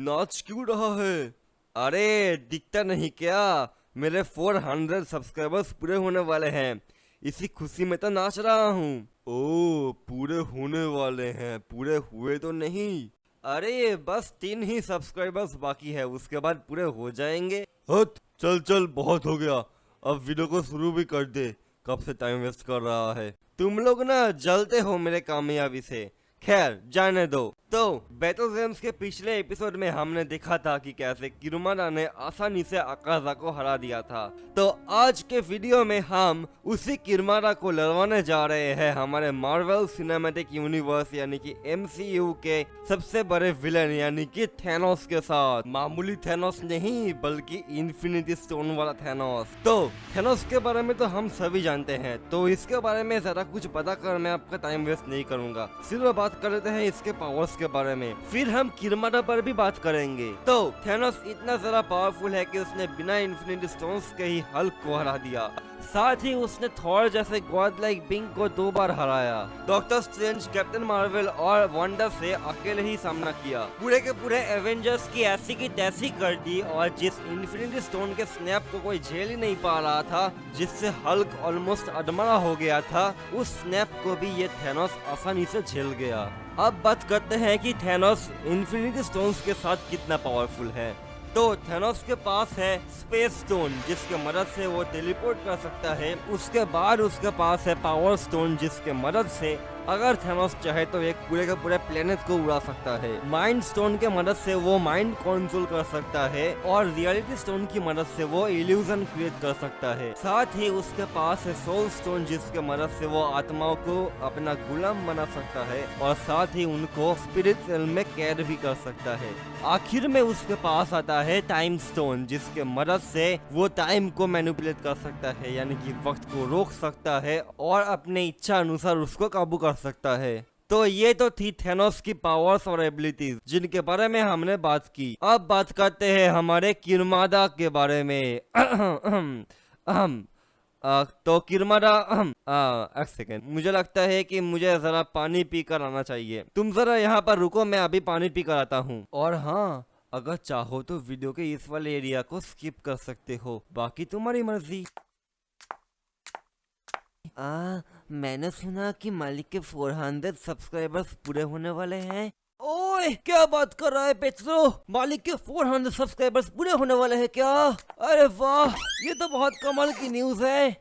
नाच क्यों रहा है? अरे दिखता नहीं क्या, मेरे 400 सब्सक्राइबर्स पूरे होने वाले हैं, इसी खुशी में तो नाच रहा हूँ। ओ पूरे होने वाले हैं, पूरे हुए तो नहीं? अरे बस 3 ही सब्सक्राइबर्स बाकी है, उसके बाद पूरे हो जाएंगे। हट चल चल बहुत हो गया, अब वीडियो को शुरू भी कर दे, कब से टाइम वेस्ट कर रहा है। तुम लोग ना जलते हो मेरे कामयाबी से, खैर जाने दो। तो बैटल गेम्स के पिछले एपिसोड में हमने देखा था कि कैसे किरुमारा ने आसानी से अकाजा को हरा दिया था। तो आज के वीडियो में हम उसी किरुमारा को लड़वाने जा रहे हैं हमारे मार्वल सिनेमैटिक यूनिवर्स यानी कि MCU के सबसे बड़े विलेन यानी कि थैनोस के साथ। मामूली थैनोस नहीं बल्कि इन्फिनिटी स्टोन वाला थैनोस। तो थैनोस के बारे में तो हम सभी जानते हैं, तो इसके बारे में जरा कुछ पता कर मैं आपका टाइम वेस्ट नहीं करूंगा, सिर्फ बात कर लेते हैं इसके पावर्स के बारे में, फिर हम किरुमारा पर भी बात करेंगे। तो थैनोस इतना ज्यादा पावरफुल है कि उसने बिना इन्फिनिटी स्टोन्स के ही हल्क को हरा दिया, साथ ही उसने थॉर जैसे गॉड लाइक बिंग को 2 बार हराया। डॉक्टर स्ट्रेंज, कैप्टन मार्वल और वांडा से अकेले ही सामना किया, पूरे के पूरे एवेंजर्स की ऐसी की तैसी कर दी, और जिस इन्फिनिटी स्टोन के स्नैप को कोई झेल ही नहीं पा रहा था, जिससे हल्क ऑलमोस्ट अधमरा हो गया था, उस स्नैप को भी ये थैनोस आसानी से झेल गया। अब बात करते हैं कि थैनोस इन्फिनिटी स्टोन्स के साथ कितना पावरफुल है। तो थैनोस के पास है स्पेस स्टोन जिसके मदद से वो टेलीपोर्ट कर सकता है। उसके बाद उसके पास है पावर स्टोन जिसके मदद से अगर थैनोस चाहे तो एक पूरे के पूरे प्लेनेट को उड़ा सकता है। माइंड स्टोन के मदद से वो माइंड कंट्रोल कर सकता है, और रियलिटी स्टोन की मदद से वो इल्यूजन क्रिएट कर सकता है। साथ ही उसके पास है सोल स्टोन जिसके मदद से वो आत्माओं को अपना गुलाम बना सकता है, और साथ ही उनको स्पिरिट रियल्म में कैद भी कर सकता है। आखिर में उसके पास आता है टाइम स्टोन जिसके मदद से वो टाइम को मैनिपुलेट कर सकता है, यानी कि वक्त को रोक सकता है और अपने इच्छा अनुसार उसको काबू कर सकता है। तो ये तो थी थैनोस की पावर्स और एबिलिटीज जिनके बारे में हमने बात की। अब बात करते हैं हमारे किरुमारा के बारे में। तो किरुमारा एक सेकेंड, मुझे लगता है कि मुझे जरा पानी पी कर आना चाहिए। तुम जरा यहाँ पर रुको, मैं अभी पानी पी कर आता हूँ। और हाँ, अगर चाहो तो वीडियो के इस वाले एरिया को स्किप कर सकते हो, बाकी तुम्हारी मर्जी। मैंने सुना कि मालिक के 400 सब्सक्राइबर्स पूरे होने वाले हैं। ओए क्या बात कर रहा है पेट्रो, मालिक के 400 सब्सक्राइबर्स पूरे होने वाले हैं क्या? अरे वाह, ये तो बहुत कमाल की न्यूज़ है।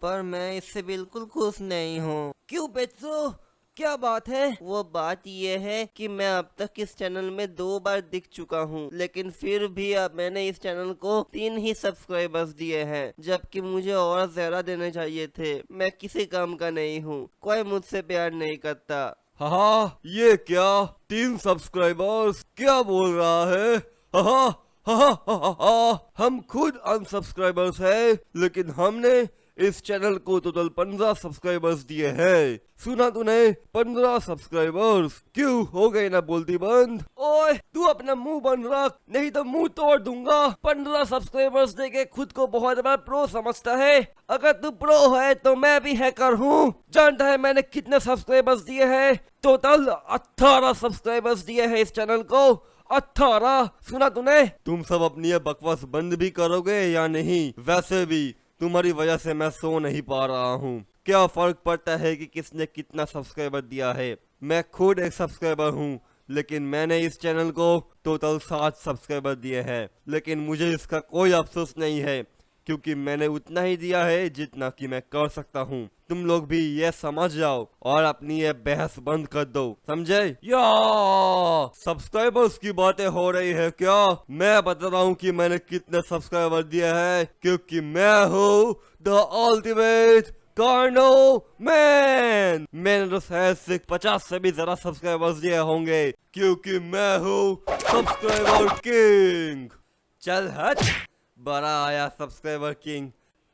पर मैं इससे बिल्कुल खुश नहीं हूँ। क्यों पेट्रो, क्या बात है? वो बात ये है कि मैं अब तक इस चैनल में 2 बार दिख चुका हूँ, लेकिन फिर भी अब मैंने इस चैनल को 3 ही सब्सक्राइबर्स दिए हैं, जबकि मुझे और ज्यादा देने चाहिए थे। मैं किसी काम का नहीं हूँ, कोई मुझसे प्यार नहीं करता। हाँ ये क्या, 3 सब्सक्राइबर्स, क्या बोल रहा है? हम खुद अनसब्सक्राइबर्स हैं, लेकिन हमने इस चैनल को टोटल 15 सब्सक्राइबर्स दिए हैं। सुना तूने, 15 सब्सक्राइबर्स। क्यों हो गए ना बोलती बंद? ओए तू अपना मुंह बंद रख, नहीं तो मुंह तोड़ दूंगा। 15 सब्सक्राइबर्स देके खुद को बहुत बड़ा प्रो समझता है। अगर तू प्रो है तो मैं भी हैकर हूँ। जानता है मैंने कितने सब्सक्राइबर्स दिए हैं? टोटल 18 सब्सक्राइबर्स दिए हैं इस चैनल को। 18। सुना तूने? तुम सब अपनी ये बकवास बंद भी करोगे या नहीं? वैसे भी तुम्हारी वजह से मैं सो नहीं पा रहा हूँ। क्या फर्क पड़ता है कि किसने कितना सब्सक्राइबर दिया है? मैं खुद एक सब्सक्राइबर हूँ, लेकिन मैंने इस चैनल को टोटल 7 सब्सक्राइबर दिए हैं, लेकिन मुझे इसका कोई अफसोस नहीं है क्योंकि मैंने उतना ही दिया है जितना कि मैं कर सकता हूँ। तुम लोग भी ये समझ जाओ और अपनी ये बहस बंद कर दो, समझे? या सब्सक्राइबर्स की बातें हो रही है क्या? मैं बता रहा हूँ कि मैंने कितने सब्सक्राइबर दिए हैं, क्योंकि मैं हूँ द अल्टीमेट कार्नो मैन। मैंने तो शायद से 50 से भी ज्यादा सब्सक्राइबर्स दिए होंगे, क्योंकि मैं हूँ सब्सक्राइबर किंग। चल हट, बड़ा आया सब्सक्राइबर किंग,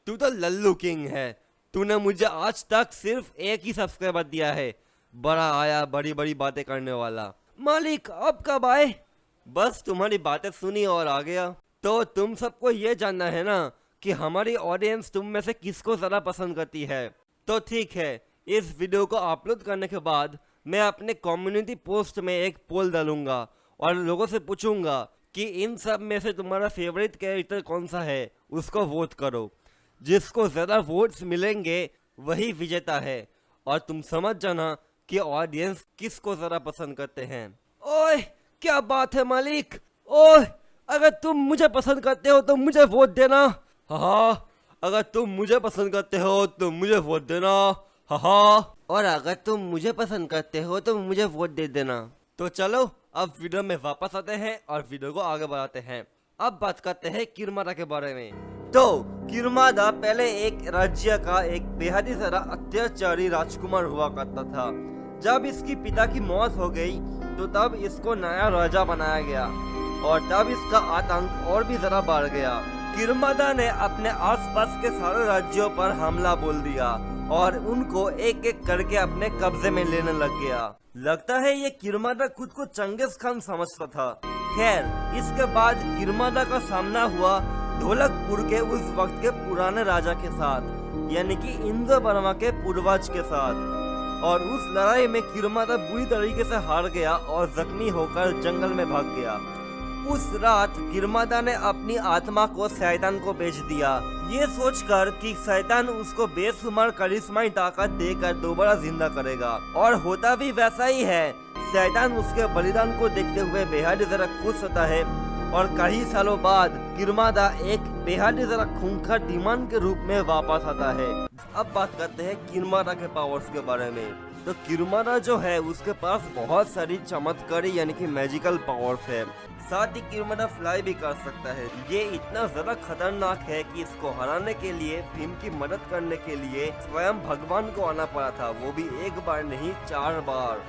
तू तो लल्लू किंग है। तूने मुझे आज तक सिर्फ 1 ही सब्सक्राइबर दिया है। बड़ा आया बड़ी बड़ी बातें करने वाला। मालिक अब कब आए? बस तुम्हारी बातें सुनी और आ गया। तो तुम सबको ये जानना है ना कि हमारी ऑडियंस तुम में से किसको ज़्यादा पसंद करती है। तो ठीक है, इस वीडियो को अपलोड करने के बाद मैं अपने कम्युनिटी पोस्ट में एक पोल डालूंगा और लोगों से पूछूंगा कि इन सब में से तुम्हारा फेवरेट कैरेक्टर कौन सा है, उसको वोट करो। जिसको ज़्यादा वोट्स मिलेंगे वही विजेता है। और तुम समझ जाना कि ऑडियंस किसको ज़रा पसंद करते हैं। ओए क्या बात है मालिक, ओए अगर तुम मुझे पसंद करते हो तो मुझे वोट देना। हाँ, अगर तुम मुझे पसंद करते हो तो मुझे वोट देना। हाँ, और अगर तुम मुझे पसंद करते हो तो मुझे वोट दे देना। तो चलो अब वीडियो में वापस आते हैं और वीडियो को आगे बढ़ाते हैं। अब बात करते हैं किरमादा के बारे में। तो किरमादा पहले एक राज्य का एक बेहद ही सारा अत्याचारी राजकुमार हुआ करता था। जब इसकी पिता की मौत हो गई तो तब इसको नया राजा बनाया गया और तब इसका आतंक और भी जरा बढ़ गया। किरमादा ने अपने आसपास के सारे राज्यों पर हमला बोल दिया और उनको एक एक करके अपने कब्जे में लेने लग गया। लगता है ये किरमादा खुद को चंगेज खान समझता था। खैर, इसके बाद किरमादा का सामना हुआ ढोलकपुर के उस वक्त के पुराने राजा के साथ, यानी कि इंद्र वर्मा के पूर्वज के साथ। और उस लड़ाई में किरमादा बुरी तरीके से हार गया और जख्मी होकर जंगल में भाग गया। उस रात किरमादा ने अपनी आत्मा को शैतान को बेच दिया, ये सोचकर कि शैतान उसको बेशुमार करिश्माई ताकत देकर दोबारा जिंदा करेगा। और होता भी वैसा ही है। शैतान उसके बलिदान को देखते हुए बेहद जरा खुश होता है और कई सालों बाद किरमादा एक बेहद जरा खूंखार डिमांड के रूप में वापस आता है। अब बात करते हैं किरमादा के पावर्स के बारे में। तो किरमादा जो है उसके पास बहुत सारी चमत्कारी यानी कि मैजिकल पावर्स है। साथ ही किरमादा फ्लाई भी कर सकता है। ये इतना ज्यादा खतरनाक है कि इसको हराने के लिए भीम की मदद करने के लिए स्वयं भगवान को आना पड़ा था, वो भी एक बार नहीं 4 बार,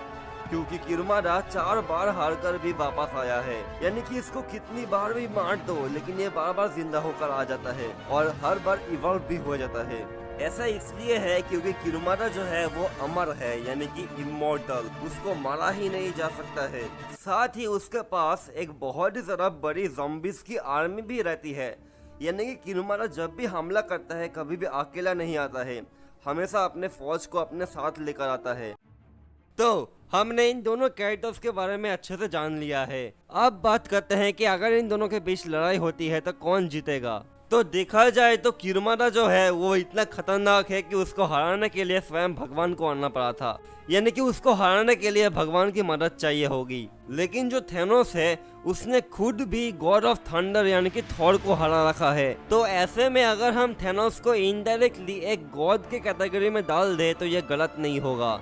क्योंकि किरमादा 4 बार हार कर भी वापस आया है। यानी कि इसको कितनी बार भी मार दो लेकिन ये बार बार जिंदा होकर आ जाता है और हर बार इवॉल्व भी हो जाता है। ऐसा इसलिए है क्योंकि किरमादा जो है वो अमर है, यानी कि इमॉर्टल, उसको मारा ही नहीं जा सकता है। साथ ही उसके पास एक बहुत ही ज्यादा बड़ी ज़ॉम्बीज़ की आर्मी भी रहती है। यानी कि किरमादा जब भी हमला करता है कभी भी अकेला नहीं आता है, हमेशा अपने फौज को अपने साथ लेकर आता है। तो हमने इन दोनों कैरेक्टर्स के बारे में अच्छे से जान लिया है। अब बात करते हैं कि अगर इन दोनों के बीच लड़ाई होती है तो कौन जीतेगा। तो देखा जाए तो किरमादा जो है वो इतना खतरनाक है कि उसको हराने के लिए स्वयं भगवान को आना पड़ा था, यानी कि उसको हराने के लिए भगवान की मदद चाहिए होगी। लेकिन जो थेनोस है उसने खुद भी गॉड ऑफ थंडर यानी कि थॉर को हरा रखा है। तो ऐसे में अगर हम थेनोस को इनडायरेक्टली एक गॉड के कैटेगरी में डाल दे तो ये गलत नहीं होगा।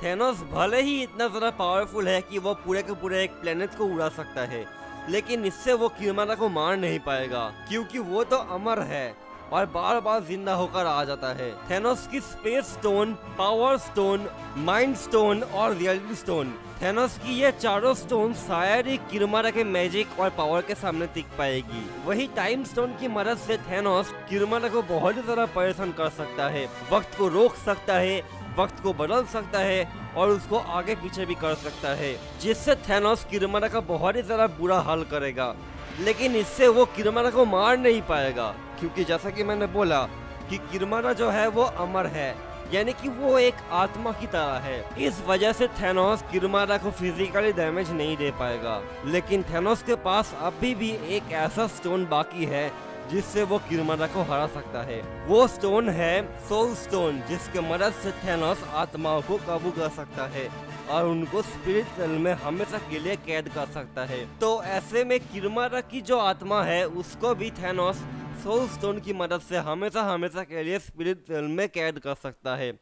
थेनोस भले ही इतना ज़्यादा पावरफुल है कि वो पूरे के पूरे एक प्लेनेट को उड़ा सकता है, लेकिन इससे वो किरमादा को मार नहीं पाएगा क्योंकि वो तो अमर है और बार बार जिंदा होकर आ जाता है। थेनोस की space stone, power stone, mind stone और रियलिटी स्टोन, थेनोस की ये चारों स्टोन शायद ही किरमादा के मैजिक और पावर के सामने टिक पाएगी। वही टाइम स्टोन की मदद से थेनोस किरमादा को बहुत ही ज्यादा परेशान कर सकता है, वक्त को रोक सकता है, वक्त को बदल सकता है और उसको आगे पीछे भी कर सकता है, जिससे थेनोस किरमादा का बहुत ही ज्यादा बुरा हाल करेगा। लेकिन इससे वो किरमादा को मार नहीं पाएगा क्योंकि जैसा कि मैंने बोला कि किरमादा जो है वो अमर है, यानी कि वो एक आत्मा की तरह है। इस वजह से थेनोस किरमादा को फिजिकली डैमेज नहीं दे पाएगा। लेकिन थेनोस के पास अभी भी एक ऐसा स्टोन बाकी है जिससे वो किरमादा को हरा सकता है। वो स्टोन है सोल स्टोन, जिसके मदद से थेनोस आत्माओं को काबू कर सकता है और उनको स्पिरिट रेल्म में हमेशा के लिए कैद कर सकता है। तो ऐसे में किरमादा की जो आत्मा है उसको भी थेनोस सोल स्टोन की मदद से हमेशा के लिए स्पिरिट रेल्म में कैद कर सकता है।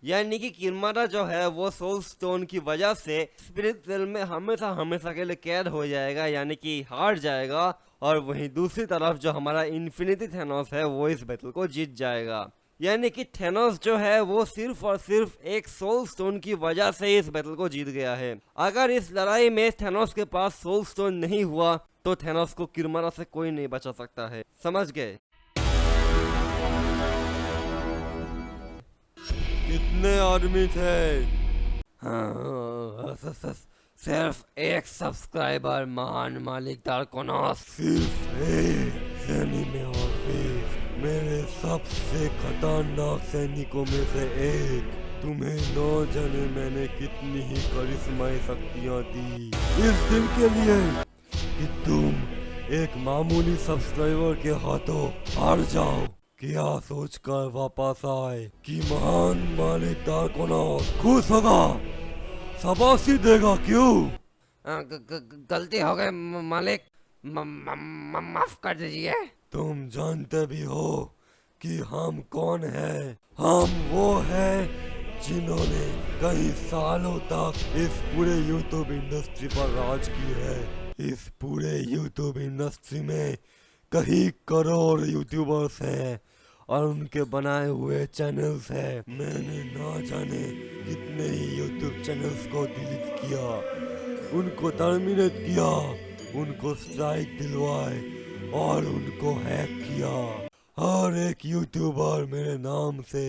यानी कि किरमादा जो है वो सोल स्टोन की वजह से स्पिरिट रेल्म में हमेशा के लिए कैद हो जाएगा, यानी कि हार जाएगा। और वहीं दूसरी तरफ जो हमारा इन्फिनिटी थेनोस है वो इस बैटल को जीत जाएगा। यानी कि थेनोस जो है वो सिर्फ और सिर्फ एक सोल स्टोन की वजह से इस बैटल को जीत गया है। अगर इस लड़ाई में थेनोस के पास सोल स्टोन नहीं हुआ तो थेनोस को किरमादा से कोई नहीं बचा सकता है। समझ गए? कितने आदमी थे? हाँ, सिर्फ एक सब्सक्राइबर महान मालिक दार्कोनोस। सिर्फ एक एनिमे और मेरे सबसे खतरनाक सैनिकों में से एक। तुम्हें न जाने मैंने कितनी ही करिश्माई शक्तियाँ दी इस दिन के लिए कि तुम एक मामूली सब्सक्राइबर के हाथों हार जाओ। क्या सोचकर वापस आए कि महान मालिक डार्कोनोस खुश होगा, शाबाशी देगा क्यों? गलती हो गई मालिक, माफ कर दीजिए। तुम जानते भी हो कि हम कौन हैं? हम वो हैं जिन्होंने कई सालों तक इस पूरे यूट्यूब इंडस्ट्री पर राज की है। इस पूरे यूट्यूब इंडस्ट्री में कई करोड़ यूट्यूबर्स हैं और उनके बनाए हुए चैनल्स हैं। मैंने ना जाने कितने ही यूट्यूब चैनल्स को डिलीट किया, उनको टर्मिनेट किया, उनको स्ट्राइक दिलवाए और उनको हैक किया। हर एक यूट्यूबर मेरे नाम से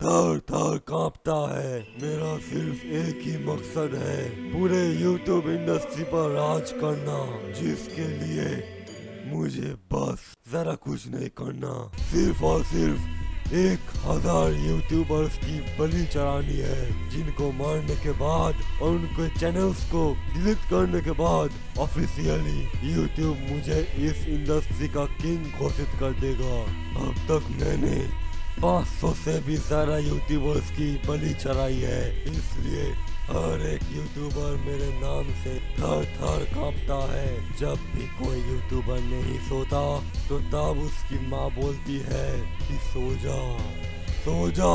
थर थर कांपता है। मेरा सिर्फ एक ही मकसद है, पूरे यूट्यूब इंडस्ट्री पर राज करना, जिसके लिए मुझे बस जरा कुछ नहीं करना, सिर्फ और सिर्फ 1000 यूट्यूबर्स की बलि चढ़ानी है, जिनको मारने के बाद और उनके चैनल्स को डिलीट करने के बाद ऑफिशियली यूट्यूब मुझे इस इंडस्ट्री का किंग घोषित कर देगा। अब तक मैंने 500 से भी ज्यादा यूट्यूबर्स की बलि चढ़ाई है, इसलिए हर एक यूट्यूबर मेरे नाम से थर थर कांपता है। जब भी कोई यूट्यूबर नहीं सोता तो तब उसकी माँ बोलती है कि सो जा, सो जा,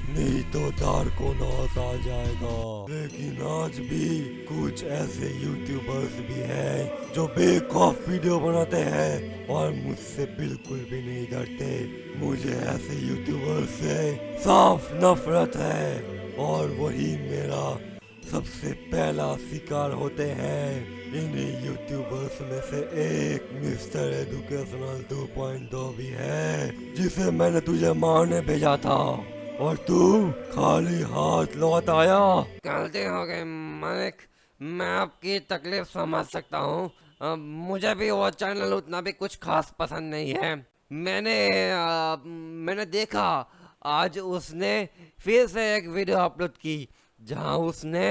नहीं तो डार्कोनोस आ जाएगा। लेकिन आज भी कुछ ऐसे यूट्यूबर्स भी हैं जो बेखौफ वीडियो बनाते हैं और मुझसे बिल्कुल भी नहीं डरते। मुझे ऐसे यूट्यूबर्स से साफ नफरत है और वही मेरा सबसे पहला शिकार होते हैं। इन्हीं यूट्यूबर्स में से एक मिस्टर एजुकेशनल 2.2 भी है, जिसे मैंने तुझे मारने भेजा था और तू खाली हाथ लौट आया। गलती हो गई मालिक, मैं आपकी तकलीफ समझ सकता हूँ। मुझे भी वो चैनल उतना भी कुछ खास पसंद नहीं है। मैंने देखा आज उसने फिर से एक वीडियो अपलोड की जहां उसने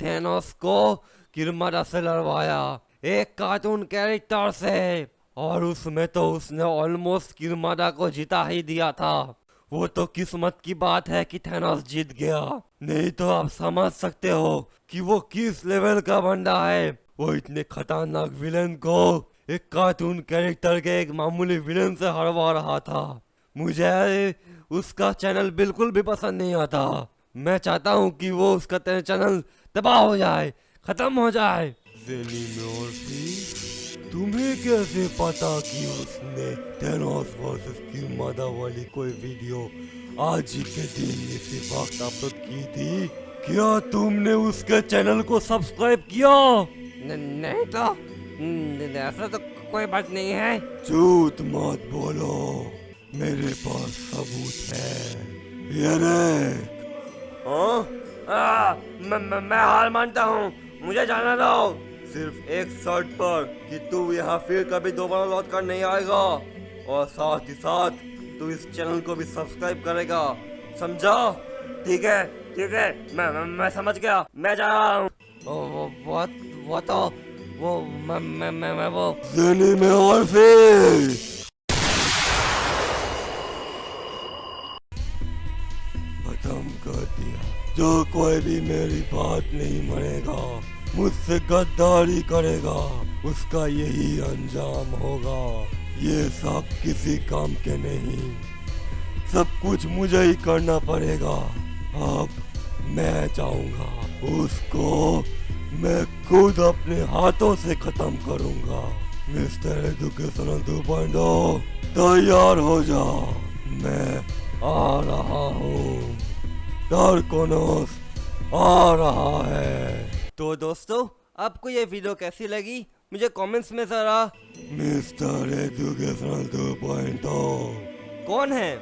थेनोस को किरमादा से लड़वाया, एक कार्टून कैरेक्टर से, और उसमें तो उसने ऑलमोस्ट किरमादा को जिता ही दिया था। वो तो किस्मत की बात है कि थेनोस जीत गया, नहीं तो आप समझ सकते हो कि वो किस लेवल का बंदा है। वो इतने खतरनाक विलेन को एक कार्टून कैरेक्टर के एक मामूली विलेन से हरवा रहा था। मुझे उसका चैनल बिल्कुल भी पसंद नहीं आता। मैं चाहता हूँ कि वो उसका चैनल तबाह हो जाए, खत्म हो जाए। तुम्हें कैसे पता कि उसने थेनोस वर्सेस किरमादा वाली कोई वीडियो आज ही के दिन इसी वक्त अपलोड की थी? क्या तुमने उसके चैनल को सब्सक्राइब किया? नहीं तो ऐसा तो कोई बात नहीं है। झूठ मत बोलो, मेरे पास सबूत है। ये रे। मैं हार मानता हूँ, मुझे जाना दो। सिर्फ एक शर्त पर कि तू यहाँ फिर कभी दोबारा लौट कर नहीं आएगा, और साथ ही साथ तू इस चैनल को भी सब्सक्राइब करेगा, समझा? ठीक है ठीक है, मैं समझ गया, मैं जा रहा हूँ। वो तो वो मैं वो जेनी में और फिर खत्म कर दिया। जो कोई भी मेरी बात नहीं मानेगा, मुझसे गद्दारी करेगा, उसका यही अंजाम होगा। ये सब किसी काम के नहीं, सब कुछ मुझे ही करना पड़ेगा। अब मैं जाऊंगा, उसको मैं खुद अपने हाथों से खत्म करूंगा। मिस्टर एजुकेशनल 2.0 तैयार हो जा, मैं आ रहा हूँ। डार्कोनोस आ रहा है। तो दोस्तों, आपको ये वीडियो कैसी लगी मुझे कमेंट्स में जरा। मिस्टर एजुकेशनल 2.0 कौन है?